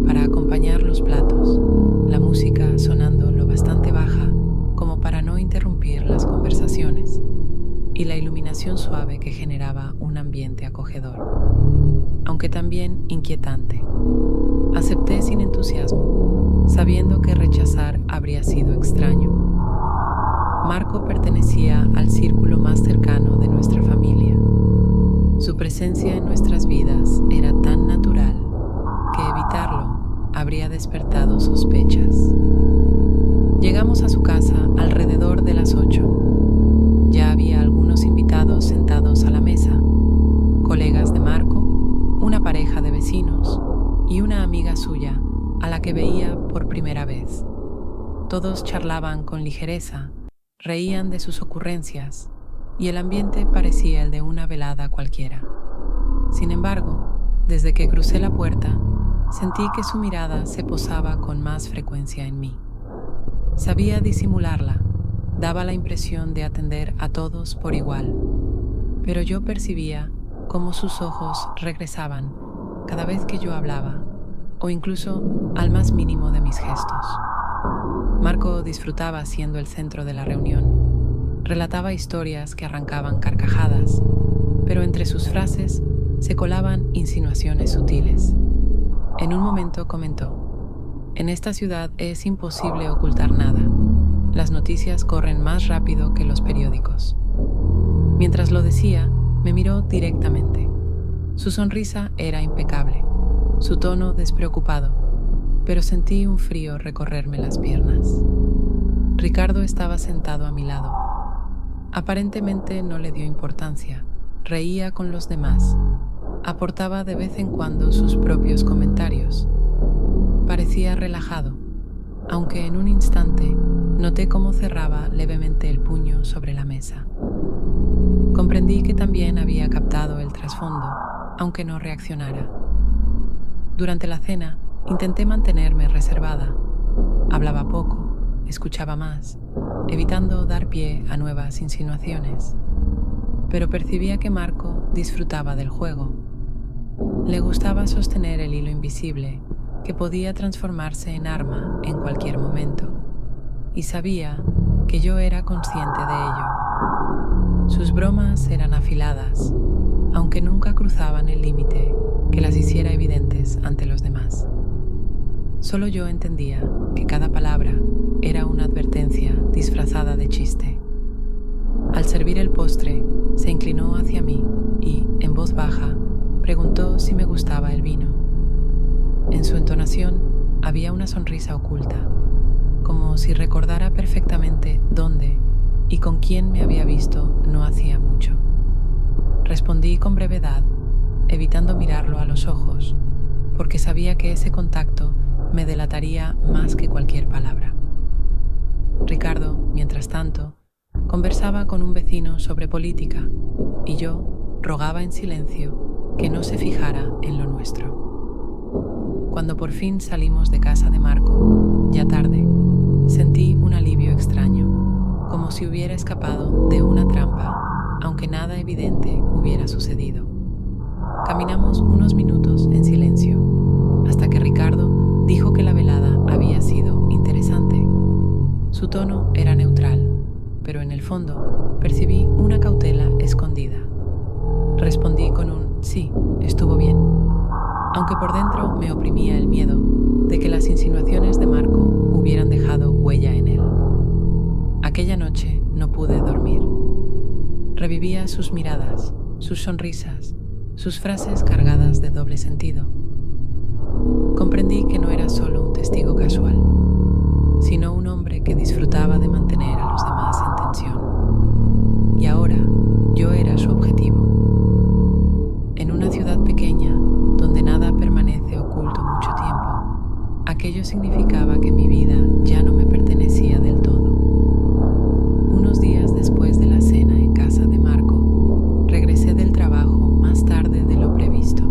Speaker 1: para acompañar los platos, la música sonando lo bastante baja como para no interrumpir las conversaciones, y la iluminación suave que generaba un ambiente acogedor, aunque también inquietante. Acepté sin entusiasmo, sabiendo que rechazar habría sido extraño. Marco pertenecía al círculo más cercano de nuestra familia. Su presencia en nuestras vidas era tan natural que evitarlo habría despertado sospechas. Llegamos a su casa alrededor de las 8. Ya había algunos invitados sentados a la mesa, colegas de Marco, una pareja de vecinos y una amiga suya a la que veía por primera vez. Todos charlaban con ligereza, reían de sus ocurrencias y el ambiente parecía el de una velada cualquiera. Sin embargo, desde que crucé la puerta, sentí que su mirada se posaba con más frecuencia en mí. Sabía disimularla, daba la impresión de atender a todos por igual, pero yo percibía cómo sus ojos regresaban cada vez que yo hablaba, o incluso al más mínimo de mis gestos. Marco disfrutaba siendo el centro de la reunión. Relataba historias que arrancaban carcajadas, pero entre sus frases se colaban insinuaciones sutiles. En un momento comentó: «En esta ciudad es imposible ocultar nada. Las noticias corren más rápido que los periódicos». Mientras lo decía, me miró directamente. Su sonrisa era impecable, su tono despreocupado, pero sentí un frío recorrerme las piernas. Ricardo estaba sentado a mi lado. Aparentemente no le dio importancia, reía con los demás, aportaba de vez en cuando sus propios comentarios. Parecía relajado, aunque en un instante noté cómo cerraba levemente el puño sobre la mesa. Comprendí que también había captado el trasfondo, aunque no reaccionara. Durante la cena, intenté mantenerme reservada. Hablaba poco, escuchaba más, evitando dar pie a nuevas insinuaciones. Pero percibía que Marco disfrutaba del juego. Le gustaba sostener el hilo invisible que podía transformarse en arma en cualquier momento, y sabía que yo era consciente de ello. Sus bromas eran afiladas, aunque nunca cruzaban el límite que las hiciera evidentes ante los demás. Solo yo entendía que cada palabra era una advertencia disfrazada de chiste. Al servir el postre, se inclinó hacia mí y, en voz baja, preguntó si me gustaba el vino. En su entonación había una sonrisa oculta, como si recordara perfectamente dónde y con quién me había visto no hacía mucho. Respondí con brevedad, evitando mirarlo a los ojos, porque sabía que ese contacto me delataría más que cualquier palabra. Ricardo, mientras tanto, conversaba con un vecino sobre política y yo rogaba en silencio que no se fijara en lo nuestro. Cuando por fin salimos de casa de Marco, ya tarde, sentí un alivio extraño, como si hubiera escapado de una trampa, aunque nada evidente hubiera sucedido. Caminamos unos minutos en silencio, hasta que Ricardo dijo que la velada había sido interesante. Su tono era neutral, pero en el fondo percibí una cautela escondida. Respondí con un sí, estuvo bien, aunque por dentro me oprimía el miedo de que las insinuaciones de Marco hubieran dejado huella en él. Aquella noche no pude dormir. Revivía sus miradas, sus sonrisas, sus frases cargadas de doble sentido. Comprendí que no era solo un testigo casual, sino un hombre que disfrutaba de mantener a los demás en tensión. Y ahora yo era su objetivo. En una ciudad pequeña, donde nada permanece oculto mucho tiempo, aquello significaba que mi vida ya no me pertenecía del todo. Unos días después de la cena en casa de Marco, regresé del trabajo más tarde de lo previsto.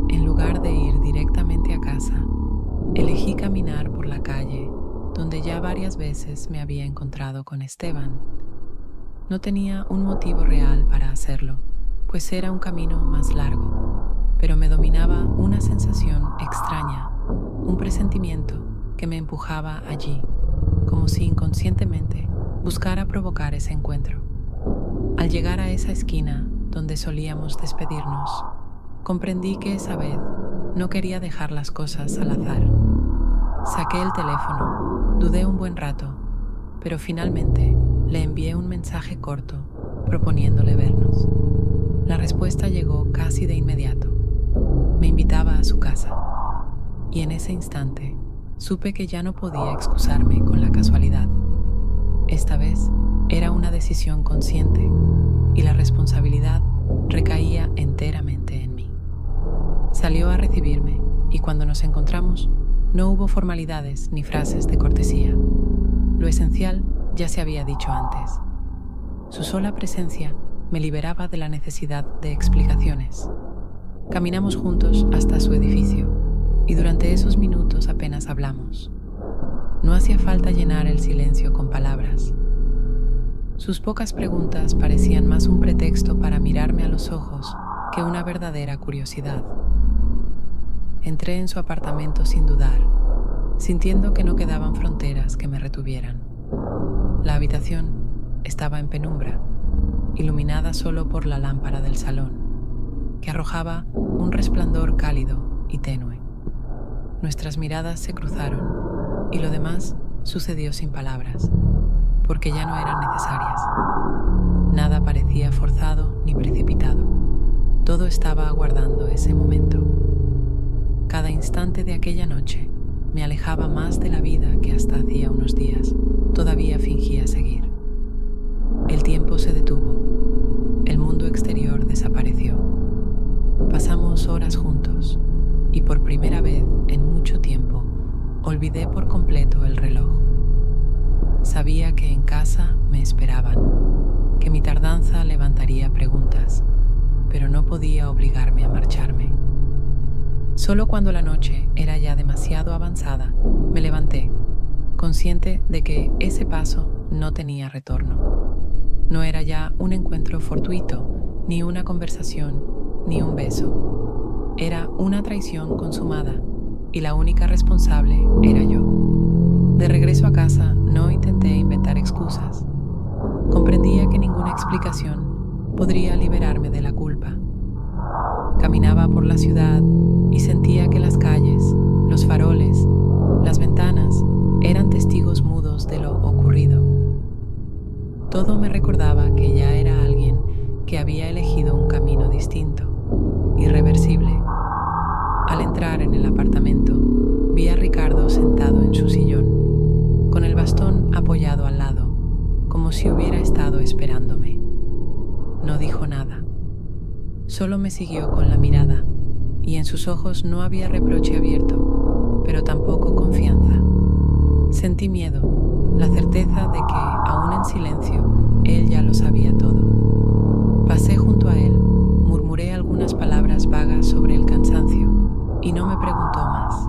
Speaker 1: En lugar de ir directamente a casa, elegí caminar por la calle donde ya varias veces me había encontrado con Esteban. No tenía un motivo real para hacerlo, pues era un camino más largo, pero me dominaba una sensación extraña, un presentimiento que me empujaba allí, como si inconscientemente buscara provocar ese encuentro. Al llegar a esa esquina donde solíamos despedirnos, comprendí que esa vez no quería dejar las cosas al azar. Saqué el teléfono, dudé un buen rato, pero finalmente le envié un mensaje corto proponiéndole vernos. La respuesta llegó casi de inmediato. Me invitaba a su casa, y en ese instante supe que ya no podía excusarme con la casualidad. Esta vez era una decisión consciente, y la responsabilidad recaía enteramente en mí. Salió a recibirme, y cuando nos encontramos, no hubo formalidades ni frases de cortesía. Lo esencial ya se había dicho antes. Su sola presencia me liberaba de la necesidad de explicaciones. Caminamos juntos hasta su edificio, y durante esos minutos apenas hablamos. No hacía falta llenar el silencio con palabras. Sus pocas preguntas parecían más un pretexto para mirarme a los ojos que una verdadera curiosidad. Entré en su apartamento sin dudar, sintiendo que no quedaban fronteras que me retuvieran. La habitación estaba en penumbra, iluminada solo por la lámpara del salón, que arrojaba un resplandor cálido y tenue. Nuestras miradas se cruzaron y lo demás sucedió sin palabras, porque ya no eran necesarias. Nada parecía forzado ni precipitado. Todo estaba aguardando ese momento. Cada instante de aquella noche me alejaba más de la vida que hasta hacía unos días todavía fingía seguir. El tiempo se detuvo. El mundo exterior desapareció. Pasamos horas juntos y por primera vez en mucho tiempo olvidé por completo el reloj. Sabía que en casa me esperaban, que mi tardanza levantaría preguntas, pero no podía obligarme a marcharme. Solo cuando la noche era ya demasiado avanzada, me levanté, consciente de que ese paso no tenía retorno. No era ya un encuentro fortuito, ni una conversación, ni un beso. Era una traición consumada, y la única responsable era yo. De regreso a casa, no intenté inventar excusas. Comprendía que ninguna explicación podría liberarme de la culpa. Caminaba por la ciudad y sentía que las calles, los faroles, las ventanas eran testigos mudos de lo ocurrido. Todo me recordaba que ya era alguien que había elegido un camino distinto, irreversible. Al entrar en el apartamento, vi a Ricardo sentado en su sillón, con el bastón apoyado al lado, como si hubiera estado esperándome. No dijo nada. Solo me siguió con la mirada, y en sus ojos no había reproche abierto, pero tampoco confianza. Sentí miedo, la certeza de que, aún en silencio, él ya lo sabía todo. Pasé junto a él, murmuré algunas palabras vagas sobre el cansancio, y no me preguntó más.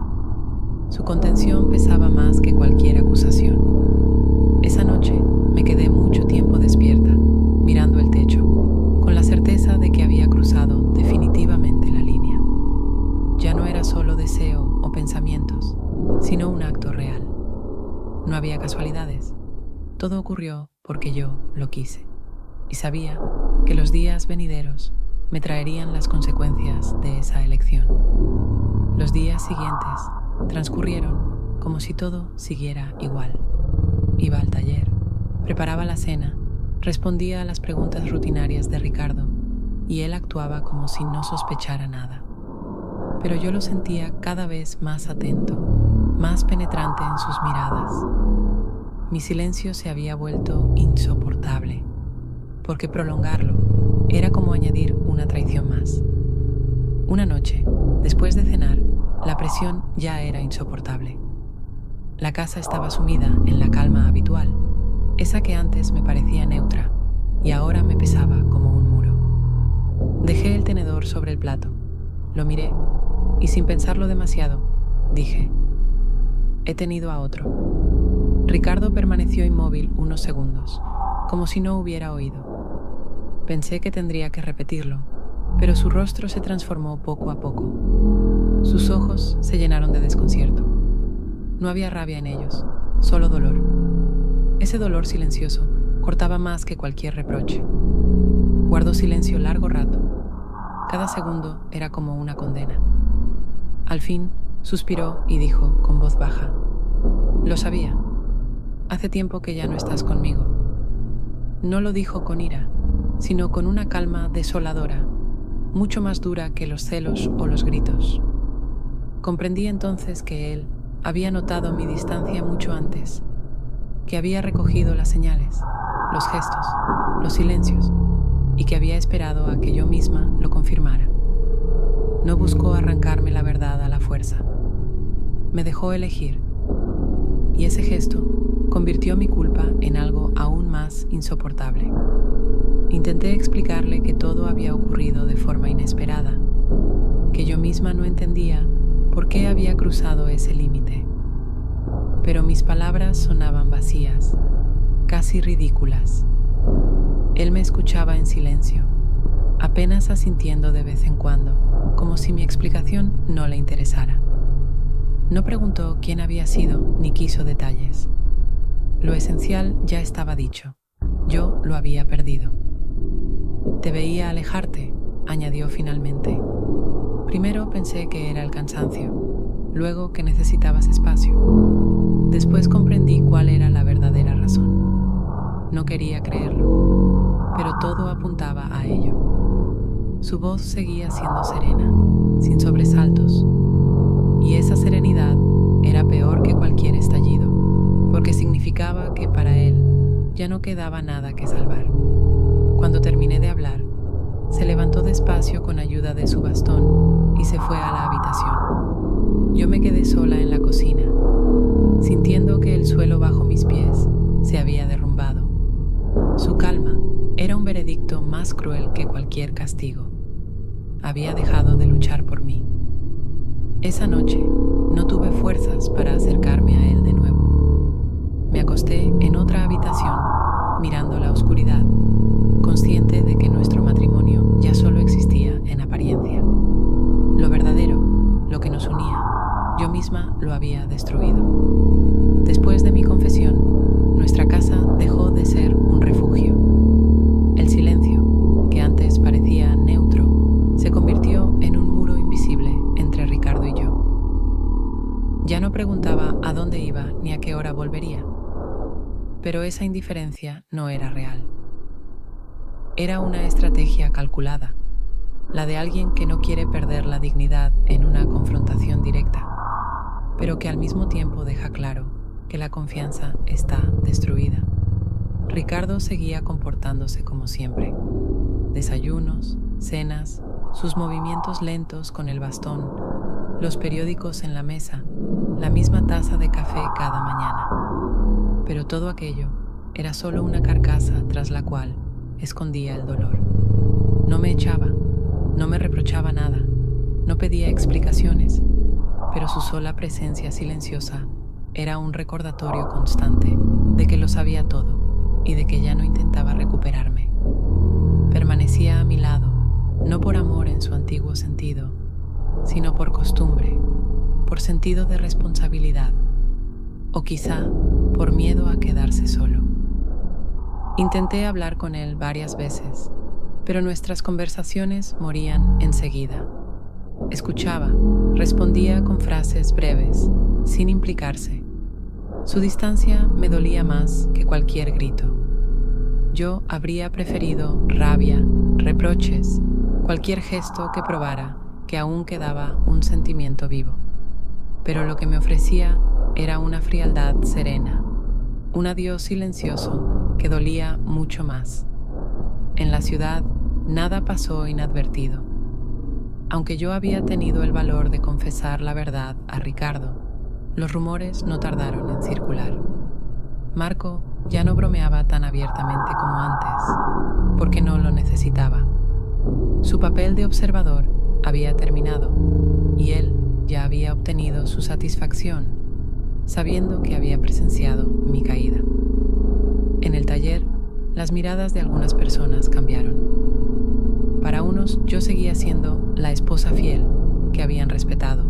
Speaker 1: Su contención pesaba más que cualquier acusación. Esa noche me quedé mucho tiempo despierta, mirando el techo, con la certeza de que había cruzado definitivamente la línea. Ya no era solo deseo o pensamientos, sino un acto real. No había casualidades. Todo ocurrió porque yo lo quise, y sabía que los días venideros me traerían las consecuencias de esa elección. Los días siguientes transcurrieron como si todo siguiera igual. Iba al taller, preparaba la cena, respondía a las preguntas rutinarias de Ricardo, y él actuaba como si no sospechara nada. Pero yo lo sentía cada vez más atento, más penetrante en sus miradas. Mi silencio se había vuelto insoportable, porque prolongarlo era como añadir una traición más. Una noche, después de cenar, la presión ya era insoportable. La casa estaba sumida en la calma habitual, esa que antes me parecía neutra y ahora me pesaba como un muro. Dejé el tenedor sobre el plato, lo miré y sin pensarlo demasiado, dije: he tenido a otro. Ricardo permaneció inmóvil unos segundos, como si no hubiera oído. Pensé que tendría que repetirlo, pero su rostro se transformó poco a poco. Sus ojos se llenaron de desconcierto. No había rabia en ellos, solo dolor. Ese dolor silencioso cortaba más que cualquier reproche. Guardó silencio largo rato. Cada segundo era como una condena. Al fin, suspiró y dijo con voz baja: lo sabía. Hace tiempo que ya no estás conmigo. No lo dijo con ira, sino con una calma desoladora, mucho más dura que los celos o los gritos. Comprendí entonces que él había notado mi distancia mucho antes, que había recogido las señales, los gestos, los silencios, y que había esperado a que yo misma lo confirmara. No buscó arrancarme la verdad a la fuerza. Me dejó elegir, y ese gesto convirtió mi culpa en algo aún más insoportable. Intenté explicarle que todo había ocurrido de forma inesperada, que yo misma no entendía por qué había cruzado ese límite. Pero mis palabras sonaban vacías, casi ridículas. Él me escuchaba en silencio, apenas asintiendo de vez en cuando, como si mi explicación no le interesara. No preguntó quién había sido ni quiso detalles. Lo esencial ya estaba dicho. Yo lo había perdido. Te veía alejarte, añadió finalmente. Primero pensé que era el cansancio, luego que necesitabas espacio. Después comprendí cuál era la verdadera razón. No quería creerlo, pero todo apuntaba a ello. Su voz seguía siendo serena, sin sobresaltos, y esa serenidad era peor que cualquier estallido, porque significaba que para él ya no quedaba nada que salvar. Cuando terminé de hablar, se levantó despacio con ayuda de su bastón y se fue a la habitación. Yo me quedé sola en la cocina, sintiendo que el suelo bajo mis pies se había derrumbado. Su calma era un veredicto más cruel que cualquier castigo. Había dejado de luchar por mí. Esa noche no tuve fuerzas para acercarme a él de nuevo. Me acosté en otra habitación, mirando la oscuridad, consciente de que nuestro matrimonio ya solo existía en apariencia. Lo verdadero, lo que nos unía, yo misma lo había destruido. Después de mi confesión, nuestra casa dejó de ser un refugio. El silencio, que antes parecía neutro, se convirtió en un muro invisible entre Ricardo y yo. Ya no preguntaba a dónde iba ni a qué hora volvería, pero esa indiferencia no era real. Era una estrategia calculada, la de alguien que no quiere perder la dignidad en una confrontación directa, pero que al mismo tiempo deja claro que la confianza está destruida. Ricardo seguía comportándose como siempre. Desayunos, cenas, sus movimientos lentos con el bastón, los periódicos en la mesa, la misma taza de café cada mañana. Pero todo aquello era solo una carcasa tras la cual escondía el dolor. No me echaba, no me reprochaba nada, no pedía explicaciones, pero su sola presencia silenciosa era un recordatorio constante de que lo sabía todo y de que ya no intentaba recuperarme. Permanecía a mi lado, no por amor en su antiguo sentido, sino por costumbre, por sentido de responsabilidad, o quizá por miedo a quedarse solo. Intenté hablar con él varias veces, pero nuestras conversaciones morían enseguida. Escuchaba, respondía con frases breves, sin implicarse. Su distancia me dolía más que cualquier grito. Yo habría preferido rabia, reproches, cualquier gesto que probara que aún quedaba un sentimiento vivo. Pero lo que me ofrecía era una frialdad serena, un adiós silencioso que dolía mucho más. En la ciudad nada pasó inadvertido. Aunque yo había tenido el valor de confesar la verdad a Ricardo, los rumores no tardaron en circular. Marco ya no bromeaba tan abiertamente como antes, porque no lo necesitaba. Su papel de observador había terminado, y él ya había obtenido su satisfacción, sabiendo que había presenciado mi caída. En el taller, las miradas de algunas personas cambiaron. Para unos yo seguía siendo la esposa fiel que habían respetado.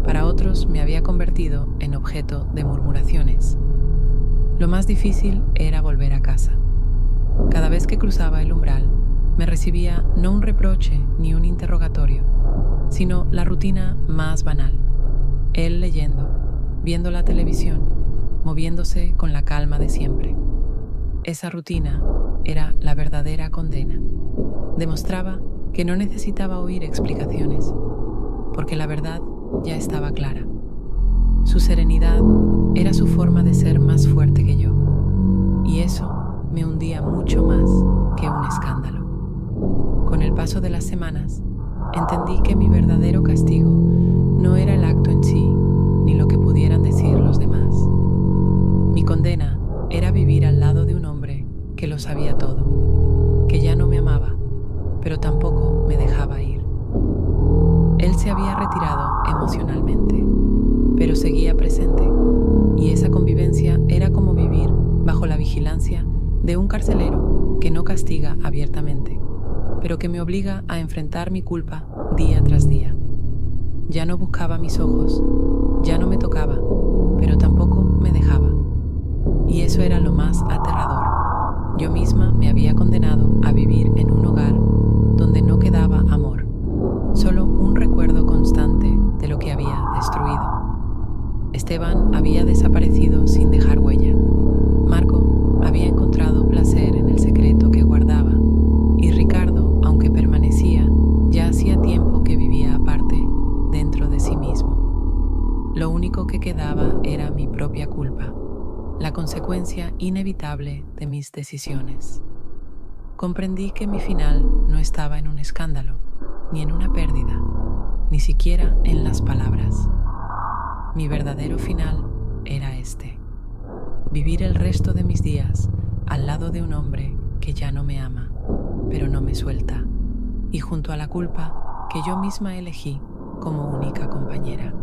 Speaker 1: Para otros me había convertido en objeto de murmuraciones. Lo más difícil era volver a casa. Cada vez que cruzaba el umbral, me recibía no un reproche ni un interrogatorio, sino la rutina más banal. Él leyendo, viendo la televisión, moviéndose con la calma de siempre. Esa rutina era la verdadera condena. Demostraba que no necesitaba oír explicaciones, porque la verdad ya estaba clara. Su serenidad era su forma de ser más fuerte que yo, y eso me hundía mucho más que un escándalo. Con el paso de las semanas, entendí que mi verdadero castigo no era el acto en sí, ni lo que pudieran decir los demás. Mi condena era vivir al lado de un hombre que lo sabía todo, que ya no me amaba, pero tampoco me dejaba ir. Él se había retirado emocionalmente, pero seguía presente, y esa convivencia era como vivir bajo la vigilancia de un carcelero abiertamente, pero que me obliga a enfrentar mi culpa día tras día. Ya no buscaba mis ojos, ya no me tocaba, pero tampoco me dejaba. Y eso era lo más aterrador. Yo misma me había condenado a vivir en un hogar donde no quedaba amor, solo un recuerdo constante de lo que había destruido. Esteban había desaparecido sin dejar huella. Marco había encontrado placer en el secreto que guardaba, y Ricardo, aunque permanecía, ya hacía tiempo que vivía aparte, dentro de sí mismo. Lo único que quedaba era mi propia culpa, la consecuencia inevitable de mis decisiones. Comprendí que mi final no estaba en un escándalo, ni en una pérdida, ni siquiera en las palabras. Mi verdadero final era este: vivir el resto de mis días al lado de un hombre que ya no me ama, pero no me suelta, y junto a la culpa que yo misma elegí como única compañera.